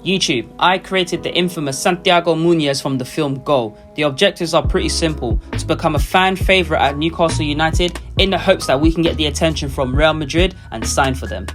YouTube, I created the infamous Santiago Müñez from the film Go. The objectives are pretty simple: to become a fan favourite at Newcastle United in the hopes that we can get the attention from Real Madrid and sign for them.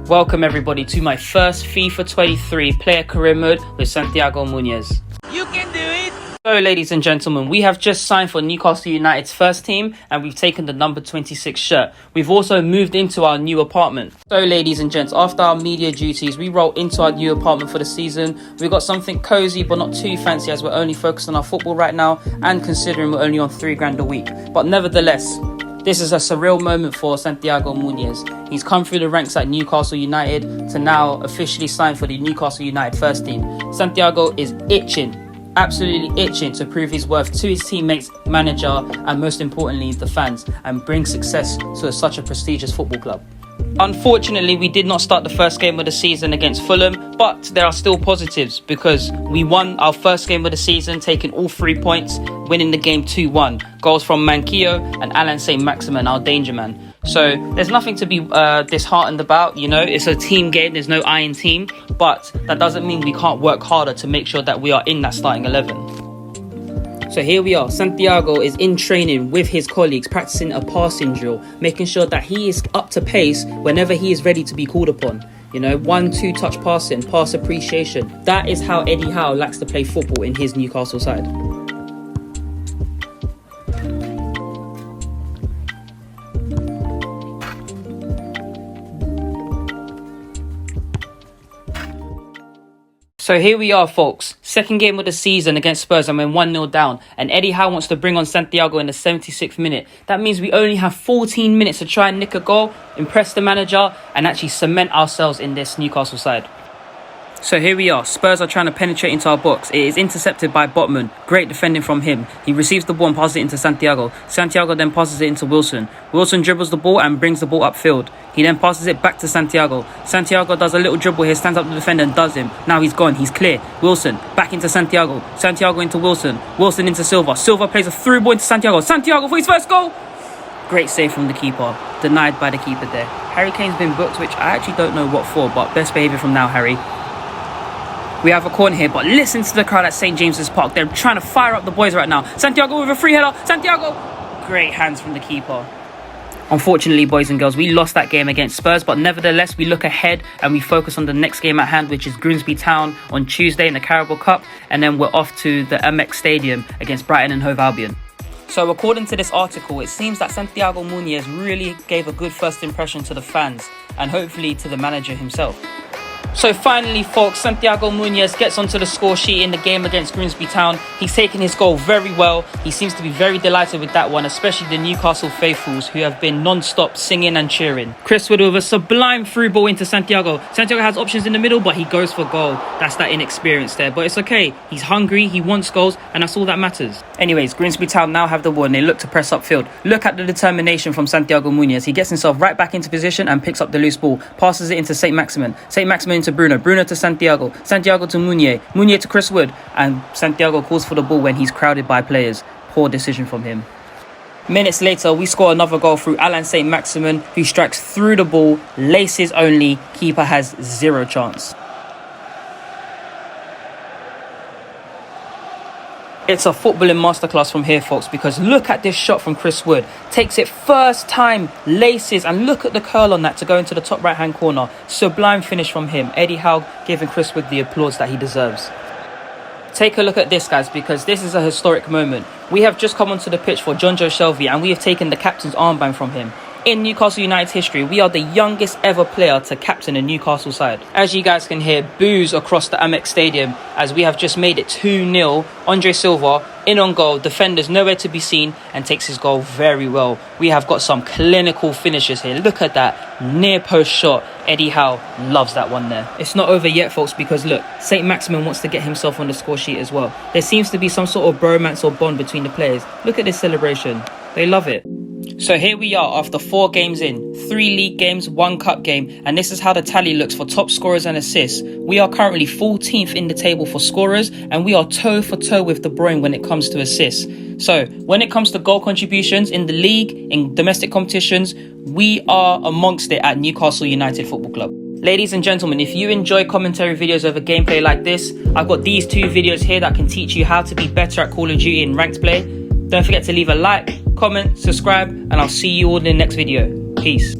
Welcome everybody to my first FIFA 23 player career mode with Santiago Müñez. You can do it! So ladies and gentlemen, we have just signed for Newcastle United's first team and we've taken the number 26 shirt. We've also moved into our new apartment. So ladies and gents, after our media duties, we roll into our new apartment for the season. We've got something cozy but not too fancy as we're only focused on our football right now and considering we're only on £3,000 a week. But nevertheless, this is a surreal moment for Santiago Müñez. He's come through the ranks at Newcastle United to now officially sign for the Newcastle United first team. Santiago is absolutely itching to prove his worth to his teammates, manager, and most importantly, the fans, and bring success to such a prestigious football club. Unfortunately, we did not start the first game of the season against Fulham, but there are still positives because we won our first game of the season, taking all 3 points, winning the game 2-1. Goals from Manquillo and Alan Saint-Maximin, our danger man. So there's nothing to be disheartened about, you know, it's a team game, there's no I in team, but that doesn't mean we can't work harder to make sure that we are in that starting 11. So here we are, Santiago is in training with his colleagues, practicing a passing drill, making sure that he is up to pace whenever he is ready to be called upon. You know, 1-2 touch passing, pass appreciation. That is how Eddie Howe likes to play football in his Newcastle side. So here we are, folks. Second game of the season against Spurs and we're 1-0 down. And Eddie Howe wants to bring on Santiago in the 76th minute. That means we only have 14 minutes to try and nick a goal, impress the manager, and actually cement ourselves in this Newcastle side. So here we are. Spurs are trying to penetrate into our box. It is intercepted by Botman. Great defending from him. He receives the ball and passes it into Santiago. Santiago then passes it into Wilson. Wilson dribbles the ball and brings the ball upfield. He then passes it back to Santiago. Santiago does a little dribble here, stands up the defender and does him. Now he's gone. He's clear. Wilson back into Santiago. Santiago into Wilson. Wilson into Silva. Silva plays a through ball into Santiago. Santiago for his first goal. Great save from the keeper. Denied by the keeper there. Harry Kane's been booked, which I actually don't know what for, but best behaviour from now, Harry. We have a corner here, but listen to the crowd at St. James's Park. They're trying to fire up the boys right now. Santiago with a free header. Santiago! Great hands from the keeper. Unfortunately, boys and girls, we lost that game against Spurs, but nevertheless, we look ahead and we focus on the next game at hand, which is Grimsby Town on Tuesday in the Carabao Cup, and then we're off to the MX Stadium against Brighton and Hove Albion. So according to this article, it seems that Santiago Müñez really gave a good first impression to the fans and hopefully to the manager himself. So finally, folks, Santiago Müñez gets onto the score sheet in the game against Grimsby Town. He's taken his goal very well. He seems to be very delighted with that one, especially the Newcastle faithfuls who have been non-stop singing and cheering. Chris Wood with a sublime through ball into Santiago. Santiago has options in the middle, but he goes for goal. That's that inexperience there, but it's okay. He's hungry, he wants goals, and that's all that matters. Anyways, Grimsby Town now have the ball and they look to press upfield. Look at the determination from Santiago Müñez. He gets himself right back into position and picks up the loose ball. Passes it into Saint-Maximin. Saint-Maximin into Bruno. Bruno to Santiago. Santiago to Müñez. Müñez to Chris Wood. And Santiago calls for the ball when he's crowded by players. Poor decision from him. Minutes later, we score another goal through Alan Saint-Maximin, who strikes through the ball. Laces only. Keeper has zero chance. It's a footballing masterclass from here, folks, because look at this shot from Chris Wood. Takes it first time, laces, and look at the curl on that to go into the top right-hand corner. Sublime finish from him. Eddie Howe giving Chris Wood the applause that he deserves. Take a look at this, guys, because this is a historic moment. We have just come onto the pitch for John Joe Shelvey, and we have taken the captain's armband from him. In Newcastle United's history, we are the youngest ever player to captain a Newcastle side. As you guys can hear, boos across the Amex Stadium as we have just made it 2-0. Andre Silva in on goal, defenders nowhere to be seen, and takes his goal very well. We have got some clinical finishes here. Look at that near post shot. Eddie Howe loves that one there. It's not over yet, folks, because look, Saint-Maximin wants to get himself on the score sheet as well. There seems to be some sort of bromance or bond between the players. Look at this celebration. They love it. So here we are after 4 games in, 3 league games, 1 cup game, and this is how the tally looks for top scorers and assists. We are currently 14th in the table for scorers, and we are toe for toe with De Bruyne when it comes to assists. So when it comes to goal contributions in the league, in domestic competitions, we are amongst it at Newcastle United Football Club. Ladies and gentlemen, if you enjoy commentary videos over gameplay like this, I've got these 2 videos here that can teach you how to be better at Call of Duty in ranked play. Don't forget to leave a like, comment, subscribe, and I'll see you all in the next video. Peace.